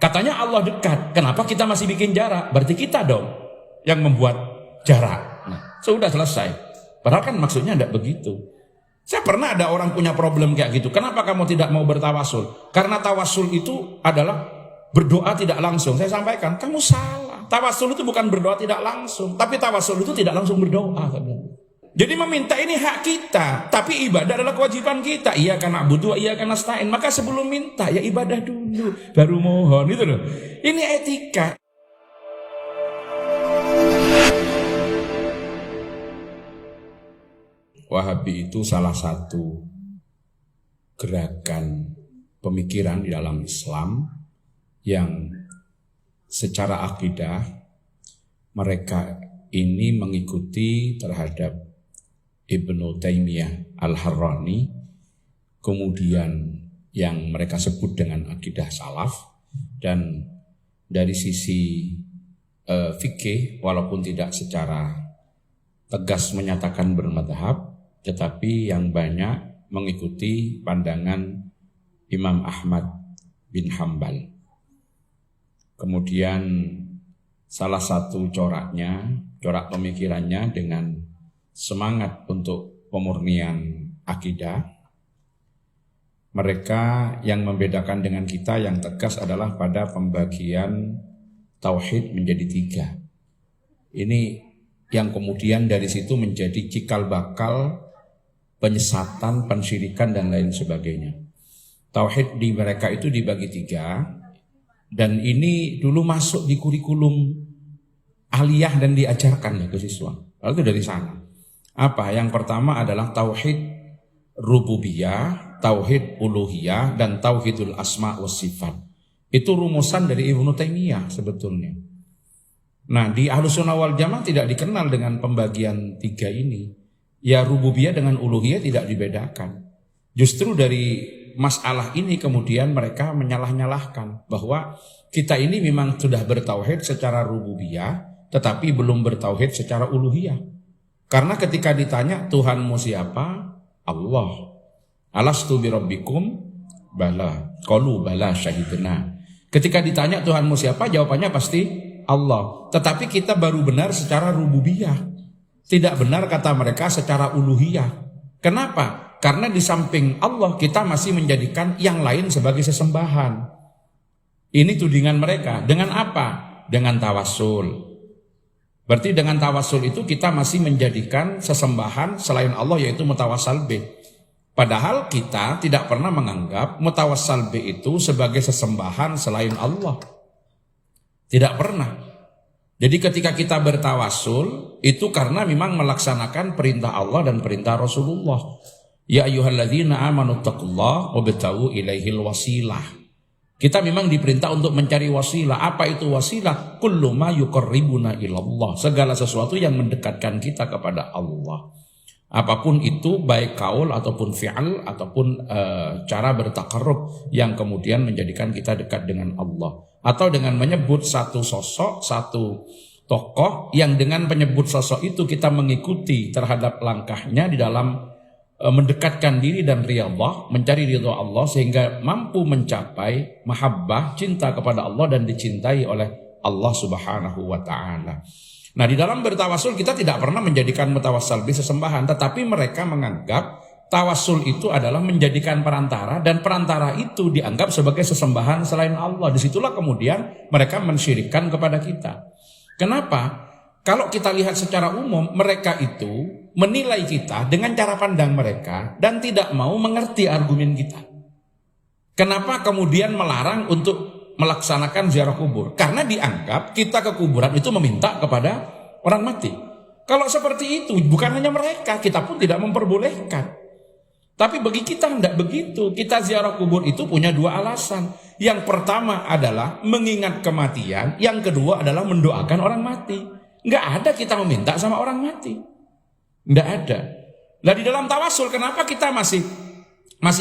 Katanya Allah dekat. Kenapa kita masih bikin jarak? Berarti kita dong yang membuat jarak. Nah, sudah selesai. Padahal kan maksudnya tidak begitu. Saya pernah ada orang punya problem kayak gitu. Kenapa kamu tidak mau bertawasul? Karena tawasul itu adalah berdoa tidak langsung. Saya sampaikan, kamu salah. Tawasul itu bukan berdoa tidak langsung. Tapi tawasul itu tidak langsung berdoa. Jadi meminta ini hak kita, tapi ibadah adalah kewajiban kita. Iya karena butuh, iya karena nasta'in. Maka sebelum minta ya ibadah dulu, baru mohon, itu loh. Ini etika. Wahabi itu salah satu gerakan pemikiran di dalam Islam yang secara akidah mereka ini mengikuti terhadap Ibnu Taimiyah Al-Harrani, kemudian yang mereka sebut dengan akidah salaf, dan dari sisi fikih walaupun tidak secara tegas menyatakan bermadhab, tetapi yang banyak mengikuti pandangan Imam Ahmad bin Hambal. Kemudian salah satu corak pemikirannya dengan semangat untuk pemurnian akidah. Mereka yang membedakan dengan kita yang tegas adalah pada pembagian tauhid menjadi 3. Ini yang kemudian dari situ menjadi cikal bakal penyesatan, pensyirikan dan lain sebagainya. Tauhid di mereka itu dibagi 3, dan ini dulu masuk di kurikulum aliyah dan diajarkan ya ke siswa. Lalu itu dari sana. Apa? Yang pertama adalah tauhid rububiyah, tauhid uluhiyah, dan tauhidul asma wa sifat. Itu rumusan dari Ibnu Taimiyah sebetulnya. Nah, di Ahlussunnah wal Jamaah tidak dikenal dengan pembagian 3 ini. Ya, rububiyah dengan uluhiyah tidak dibedakan. Justru dari masalah ini kemudian mereka menyalah-nyalahkan bahwa kita ini memang sudah bertauhid secara rububiyah, tetapi belum bertauhid secara uluhiyah. Karena ketika ditanya Tuhanmu siapa? Allah. Alastu birabbikum? Bala. Qalu bala syahidna. Ketika ditanya Tuhanmu siapa? Jawabannya pasti Allah. Tetapi kita baru benar secara rububiyah. Tidak benar kata mereka secara uluhiyah. Kenapa? Karena di samping Allah kita masih menjadikan yang lain sebagai sesembahan. Ini tudingan mereka. Dengan apa? Dengan tawassul. Berarti dengan tawassul itu kita masih menjadikan sesembahan selain Allah, yaitu mutawassal bih. Padahal kita tidak pernah menganggap mutawassal bih itu sebagai sesembahan selain Allah. Tidak pernah. Jadi ketika kita bertawassul itu karena memang melaksanakan perintah Allah dan perintah Rasulullah. Ya ayyuhalladzina amanu taqullaha wabtaghu ilaihil wasilah. Kita memang diperintah untuk mencari wasilah. Apa itu wasilah? Kullu ma yuqarribuna ilallah. Segala sesuatu yang mendekatkan kita kepada Allah. Apapun itu, baik kaul ataupun fi'al ataupun cara bertaqarrub yang kemudian menjadikan kita dekat dengan Allah. Atau dengan menyebut satu sosok, satu tokoh yang dengan penyebut sosok itu kita mengikuti terhadap langkahnya di dalam mendekatkan diri dan riyadhah, mencari ridha Allah sehingga mampu mencapai mahabbah, cinta kepada Allah dan dicintai oleh Allah Subhanahu wa taala. Nah, di dalam bertawassul kita tidak pernah menjadikan mutawassal bih sesembahan, tetapi mereka menganggap tawassul itu adalah menjadikan perantara, dan perantara itu dianggap sebagai sesembahan selain Allah. Disitulah kemudian mereka mensyirikkan kepada kita. Kenapa? Kalau kita lihat secara umum, mereka itu menilai kita dengan cara pandang mereka dan tidak mau mengerti argumen kita. Kenapa kemudian melarang untuk melaksanakan ziarah kubur? Karena dianggap kita ke kuburan itu meminta kepada orang mati. Kalau seperti itu, bukan hanya mereka, kita pun tidak memperbolehkan. Tapi bagi kita tidak begitu. Kita ziarah kubur itu punya 2 alasan. Yang pertama adalah mengingat kematian, yang kedua adalah mendoakan orang mati. Nggak ada kita meminta sama orang mati. Nggak ada. Nah, di dalam tawassul kenapa kita masih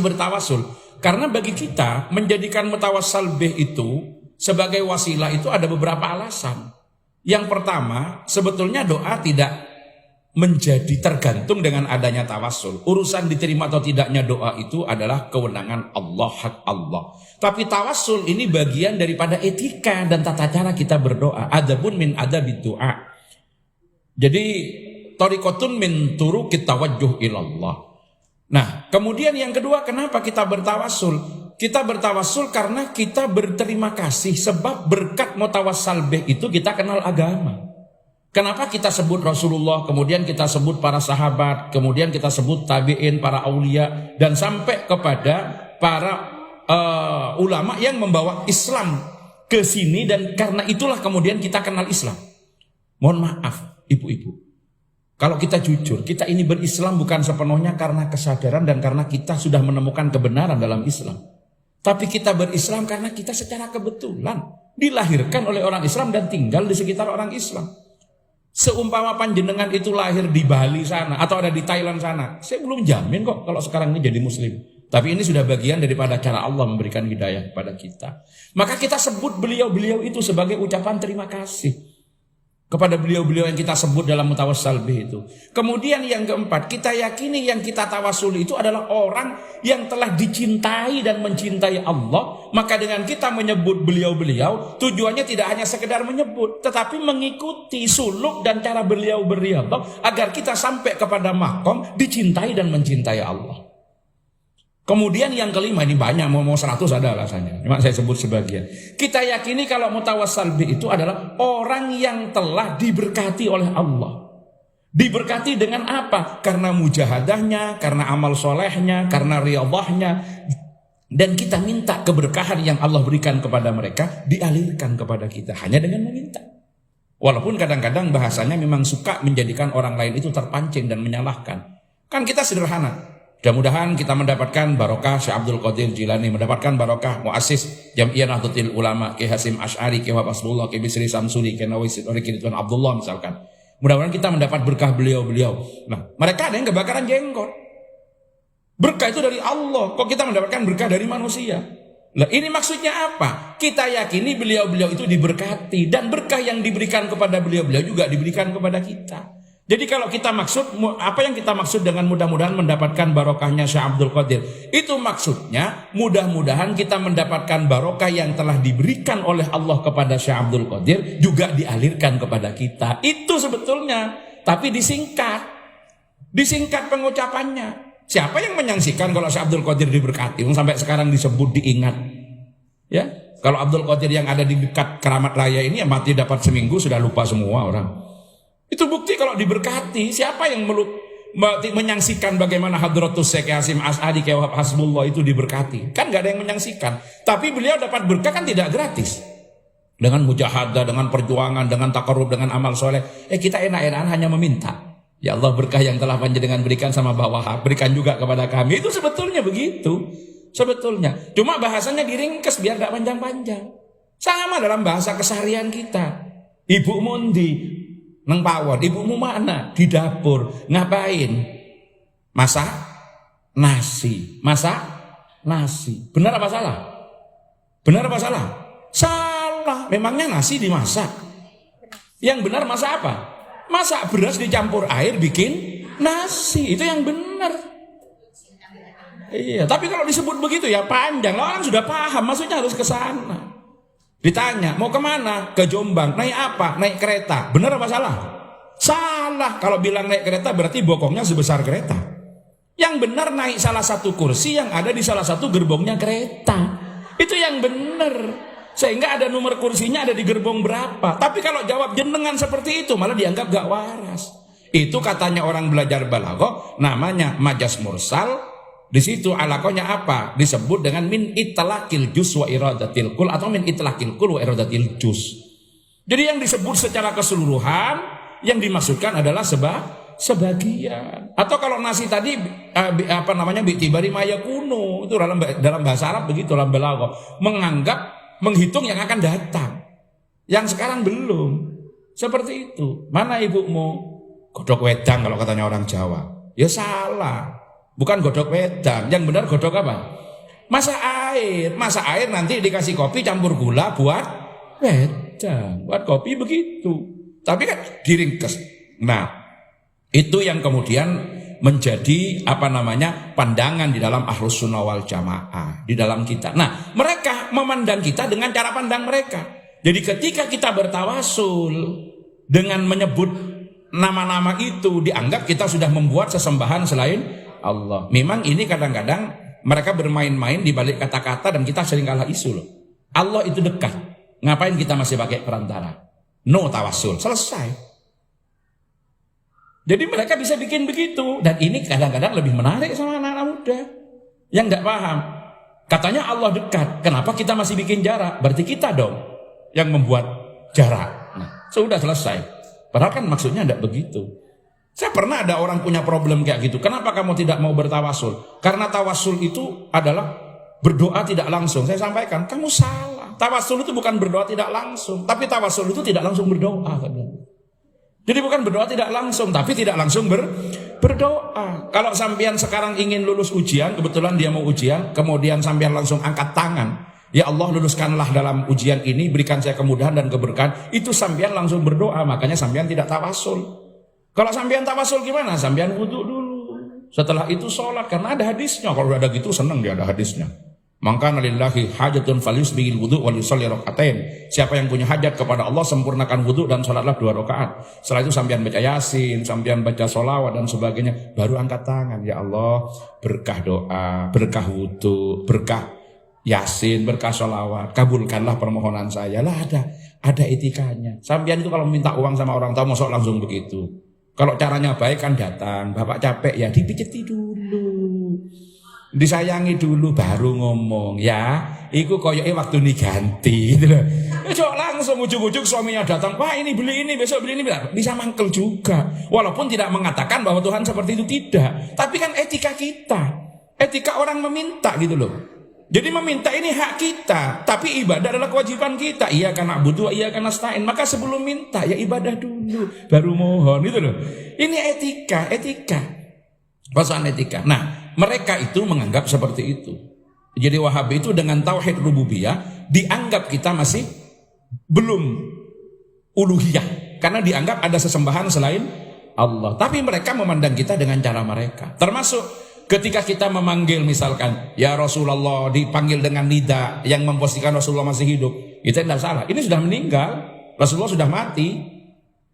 bertawassul? Karena bagi kita menjadikan mutawassal bih itu sebagai wasilah itu ada beberapa alasan. Yang pertama, sebetulnya doa tidak menjadi tergantung dengan adanya tawassul. Urusan diterima atau tidaknya doa itu adalah kewenangan Allah, hak Allah. Tapi tawassul ini bagian daripada etika dan tata cara kita berdoa. Adapun min adabid doa. Jadi tariqatun min turuqit tawajjuh ilallah. Nah, kemudian yang kedua, kenapa kita bertawassul? Kita bertawassul karena kita berterima kasih, sebab berkat mutawassal bih itu kita kenal agama. Kenapa kita sebut Rasulullah, kemudian kita sebut para sahabat, kemudian kita sebut tabi'in, para aulia, dan sampai kepada para ulama yang membawa Islam ke sini, dan karena itulah kemudian kita kenal Islam. Mohon maaf, ibu-ibu. Kalau kita jujur, kita ini berislam bukan sepenuhnya karena kesadaran dan karena kita sudah menemukan kebenaran dalam Islam. Tapi kita berislam karena kita secara kebetulan dilahirkan oleh orang Islam dan tinggal di sekitar orang Islam. Seumpama panjenengan itu lahir di Bali sana atau ada di Thailand sana, saya belum jamin kok kalau sekarang ini jadi muslim. Tapi ini sudah bagian daripada cara Allah memberikan hidayah kepada kita. Maka kita sebut beliau-beliau itu sebagai ucapan terima kasih kepada beliau-beliau yang kita sebut dalam mutawassal bih itu. Kemudian yang keempat, kita yakini yang kita tawassul itu adalah orang yang telah dicintai dan mencintai Allah. Maka dengan kita menyebut beliau-beliau, tujuannya tidak hanya sekedar menyebut, tetapi mengikuti suluk dan cara beliau beribadah agar kita sampai kepada makom dicintai dan mencintai Allah. Kemudian yang kelima, ini banyak, mau 100 ada alasannya. Cuma saya sebut sebagian. Kita yakini kalau mutawassal bih itu adalah orang yang telah diberkati oleh Allah. Diberkati dengan apa? Karena mujahadahnya, karena amal solehnya, karena riyadahnya. Dan kita minta keberkahan yang Allah berikan kepada mereka dialirkan kepada kita hanya dengan meminta. Walaupun kadang-kadang bahasanya memang suka menjadikan orang lain itu terpancing dan menyalahkan. Kan kita sederhana. Mudah-mudahan kita mendapatkan barokah Syekh Abdul Qadir Jilani, mendapatkan barokah muassis Jam'iyah Nahdlatul Ulama, Ki Hasim Asy'ari, Ki Wahab Asbullah, Ki Bisri Samsuri, Ki Nawawi Sidori, Ki Ridwan Abdullah misalkan. Mudah-mudahan kita mendapat berkah beliau-beliau. Nah, mereka ada yang kebakaran jenggot. Berkah itu dari Allah. Kok kita mendapatkan berkah dari manusia? Nah, ini maksudnya apa? Kita yakini beliau-beliau itu diberkati, dan berkah yang diberikan kepada beliau-beliau juga diberikan kepada kita. Jadi kalau kita maksud, apa yang kita maksud dengan mudah-mudahan mendapatkan barokahnya Syekh Abdul Qadir? Itu maksudnya mudah-mudahan kita mendapatkan barokah yang telah diberikan oleh Allah kepada Syekh Abdul Qadir juga dialirkan kepada kita. Itu sebetulnya, tapi disingkat. Disingkat pengucapannya. Siapa yang menyaksikan kalau Syekh Abdul Qadir diberkati? Sampai sekarang disebut, diingat. Ya, kalau Abdul Qadir yang ada di dekat Keramat Raya ini ya mati dapat seminggu sudah lupa semua orang. Itu bukti kalau diberkati. Siapa yang menyaksikan bagaimana Hadratus Syekh Hasim Asy'ari, Ki Wahab Hasbullah itu diberkati? Kan gak ada yang menyaksikan. Tapi beliau dapat berkah kan tidak gratis. Dengan mujahadah, dengan perjuangan, dengan takarrub, dengan amal soleh. Kita enak-enakan hanya meminta. Ya Allah, berkah yang telah panjenengan berikan sama Mbak Wahab, berikan juga kepada kami. Itu sebetulnya begitu. Sebetulnya. Cuma bahasanya diringkes biar gak panjang-panjang. Sama dalam bahasa keseharian kita. Ibu Mundi neng pawon, ibumu mana? Di dapur. Ngapain? Masak nasi. Masak nasi. Benar apa salah? Benar apa salah? Salah. Memangnya nasi dimasak. Yang benar masak apa? Masak beras dicampur air bikin nasi. Itu yang benar. Iya, tapi kalau disebut begitu ya panjang. Orang sudah paham, maksudnya harus ke sana. Ditanya, mau kemana? Ke Jombang. Naik apa? Naik kereta. Benar apa salah? Salah. Kalau bilang naik kereta berarti bokongnya sebesar kereta. Yang benar naik salah satu kursi yang ada di salah satu gerbongnya kereta. Itu yang benar. Sehingga ada nomor kursinya ada di gerbong berapa. Tapi kalau jawab jenengan seperti itu malah dianggap gak waras. Itu katanya orang belajar balaghah namanya majas mursal. Di situ alakonya apa? Disebut dengan min itlaqil juz wa iradatil kul atau min itlaqil kul wa iradatil juz. Jadi yang disebut secara keseluruhan, yang dimaksudkan adalah sebagian. Atau kalau nasi tadi bi'tibari maya kuno, itu dalam bahasa Arab begitu, dalam balaghah, menghitung yang akan datang. Yang sekarang belum. Seperti itu. Mana ibumu? Godok wedang kalau katanya orang Jawa. Ya salah. Bukan godok wedang, yang benar godok apa? Masak air. Masak air nanti dikasih kopi campur gula buat wedang. Buat kopi begitu. Tapi kan diringkes. Nah, Itu yang kemudian menjadi pandangan di dalam Ahlus Sunnah wal Jamaah di dalam kita. Nah, mereka memandang kita dengan cara pandang mereka. Jadi ketika kita bertawasul dengan menyebut nama-nama itu, dianggap kita sudah membuat sesembahan selain Allah. Memang ini kadang-kadang mereka bermain-main di balik kata-kata dan kita sering kalah isu loh. Allah itu dekat. Ngapain kita masih pakai perantara? No tawasul, selesai. Jadi mereka bisa bikin begitu. Dan ini kadang-kadang lebih menarik sama anak-anak muda yang nggak paham. Katanya Allah dekat, kenapa kita masih bikin jarak? Berarti kita dong yang membuat jarak. Nah, sudah selesai. Padahal kan maksudnya tidak begitu. Saya pernah ada orang punya problem kayak gitu. Kenapa kamu tidak mau bertawasul? Karena tawasul itu adalah berdoa tidak langsung. Saya sampaikan, kamu salah. Tawasul itu bukan berdoa tidak langsung. Tapi tawasul itu tidak langsung berdoa. Jadi bukan berdoa tidak langsung, tapi tidak langsung berdoa. Kalau sampean sekarang ingin lulus ujian, kebetulan dia mau ujian, kemudian sampean langsung angkat tangan. Ya Allah, luluskanlah dalam ujian ini, berikan saya kemudahan dan keberkahan. Itu sampean langsung berdoa, makanya sampean tidak tawasul. Kalau sampean tawasul gimana? Sampean wudu dulu. Setelah itu sholat, karena ada hadisnya. Kalau ada gitu senang dia ada hadisnya. Maka nalillahi hajatun falyusbihil wudu wal yusalli rakaatain. Siapa yang punya hajat kepada Allah, sempurnakan wudu dan salatlah 2 rakaat. Setelah itu sampean baca Yasin, sampean baca sholawat dan sebagainya, baru angkat tangan. Ya Allah, berkah doa, berkah wudu, berkah Yasin, berkah sholawat, kabulkanlah permohonan saya. Lah ada etikanya. Sampean itu kalau minta uang sama orang tahu mosok langsung begitu. Kalau caranya baik kan datang, Bapak capek ya dipijeti dulu. Disayangi dulu baru ngomong ya. Iku koyoke waktu ini ganti gitu loh. Cok langsung ujuk-ujuk suaminya datang, wah ini beli ini, besok beli ini, bisa mangkel juga. Walaupun tidak mengatakan bahwa Tuhan seperti itu, tidak. Tapi kan etika kita, etika orang meminta gitu loh. Jadi meminta ini hak kita, tapi ibadah adalah kewajiban kita. Iya karena butuh, iya karena nasta'in. Maka sebelum minta ya ibadah dulu, baru mohon gitu loh. Ini etika. Persoalan etika. Nah, mereka itu menganggap seperti itu. Jadi Wahabi itu dengan tauhid rububiyah dianggap kita masih belum uluhiyah, karena dianggap ada sesembahan selain Allah. Tapi mereka memandang kita dengan cara mereka. Termasuk ketika kita memanggil misalkan ya Rasulullah, dipanggil dengan nida yang memposisikan Rasulullah masih hidup, itu tidak salah. Ini sudah meninggal, Rasulullah sudah mati.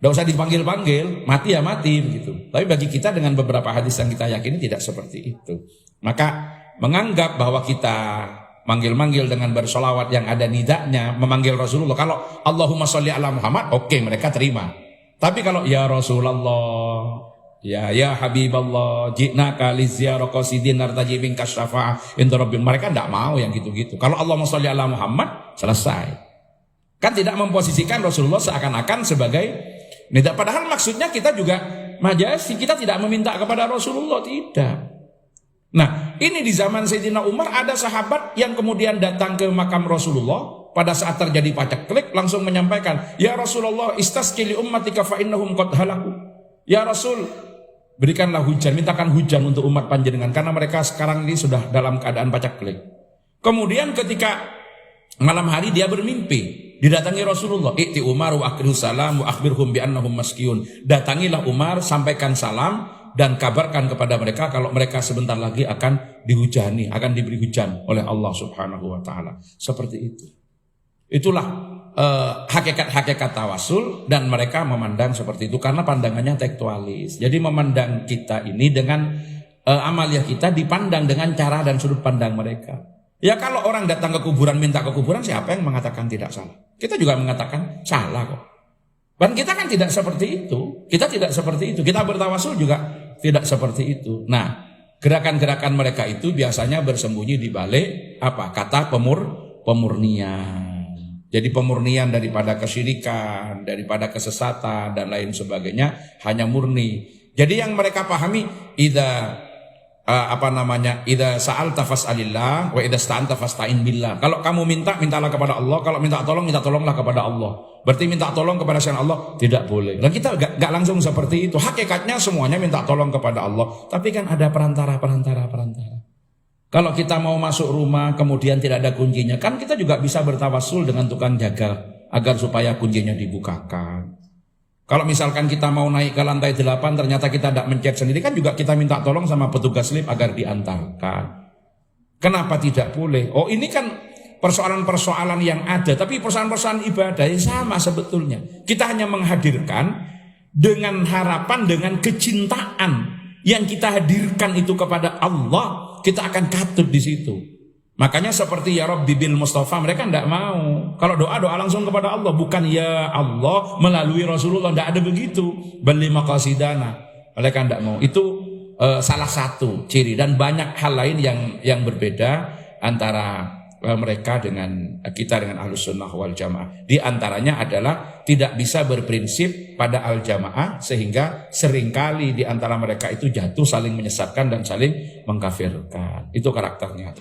Tidak usah dipanggil-panggil, mati ya mati begitu. Tapi bagi kita dengan beberapa hadis yang kita yakini tidak seperti itu. Maka menganggap bahwa kita manggil-manggil dengan bersolawat yang ada nidanya, memanggil Rasulullah. Kalau Allahumma sholli ala Muhammad, oke, mereka terima. Tapi kalau ya Rasulullah, ya Habiballah, ji'naka liziarah qasidin nartaji minka syafa'ah inda rabbim, mereka tidak mau yang gitu-gitu. Kalau Allahumma sholli ala Muhammad, selesai. Kan tidak memposisikan Rasulullah seakan-akan sebagai nida. Padahal maksudnya kita juga majasi, kita tidak meminta kepada Rasulullah, tidak. Nah, ini di zaman Sayyidina Umar ada sahabat yang kemudian datang ke makam Rasulullah pada saat terjadi paceklik, langsung menyampaikan, ya Rasulullah istasqi li ummatika fa innahum qad halaku. Ya Rasul, berikanlah hujan, mintakan hujan untuk umat panjenengan karena mereka sekarang ini sudah dalam keadaan paceklik. Kemudian ketika malam hari dia bermimpi, didatangi Rasulullah, "I'ti Umar wa akhrihu salam wa akhbirhum bi annahum maskiyun." Datangilah Umar, sampaikan salam dan kabarkan kepada mereka kalau mereka sebentar lagi akan dihujani, akan diberi hujan oleh Allah Subhanahu wa taala. Seperti itu. Itulah hakikat-hakikat tawasul, dan mereka memandang seperti itu karena pandangannya tekstualis. Jadi memandang kita ini dengan amaliyah kita dipandang dengan cara dan sudut pandang mereka. Ya kalau orang datang ke kuburan minta ke kuburan, siapa yang mengatakan tidak salah? Kita juga mengatakan salah kok. Dan kita kan tidak seperti itu. Kita tidak seperti itu. Kita bertawasul juga tidak seperti itu. Nah, gerakan-gerakan mereka itu biasanya bersembunyi di balik apa? Kata pemurnian. Jadi pemurnian daripada kesyirikan, daripada kesesatan dan lain sebagainya hanya murni. Jadi yang mereka pahami idza sa'alta fas'alillah wa idza sta'anta fasta'in billah. Kalau kamu minta, mintalah kepada Allah. Kalau minta tolonglah kepada Allah. Berarti minta tolong kepada selain Allah tidak boleh. Dan kita gak langsung seperti itu. Hakikatnya semuanya minta tolong kepada Allah. Tapi kan ada perantara. Kalau kita mau masuk rumah kemudian tidak ada kuncinya, kan kita juga bisa bertawasul dengan tukang jaga agar supaya kuncinya dibukakan. Kalau misalkan kita mau naik ke lantai 8 ternyata kita tidak mencet sendiri, kan juga kita minta tolong sama petugas lift agar diantarkan. Kenapa tidak boleh? Oh, ini kan persoalan-persoalan yang ada, tapi persoalan-persoalan ibadah yang sama sebetulnya. Kita hanya menghadirkan dengan harapan, dengan kecintaan yang kita hadirkan itu kepada Allah, kita akan katut di situ. Makanya seperti ya Rabbi bil Mustafa, mereka tidak mau. Kalau doa langsung kepada Allah, bukan ya Allah melalui Rasulullah, tidak ada begitu. Bali maqasidana, mereka tidak mau. Itu salah satu ciri, dan banyak hal lain yang berbeda antara mereka dengan kita, dengan Ahlus Sunnah wal Jamaah. Di antaranya adalah tidak bisa berprinsip pada al jamaah, sehingga seringkali di antara mereka itu jatuh saling menyesatkan dan saling mengkafirkan. Itu karakternya.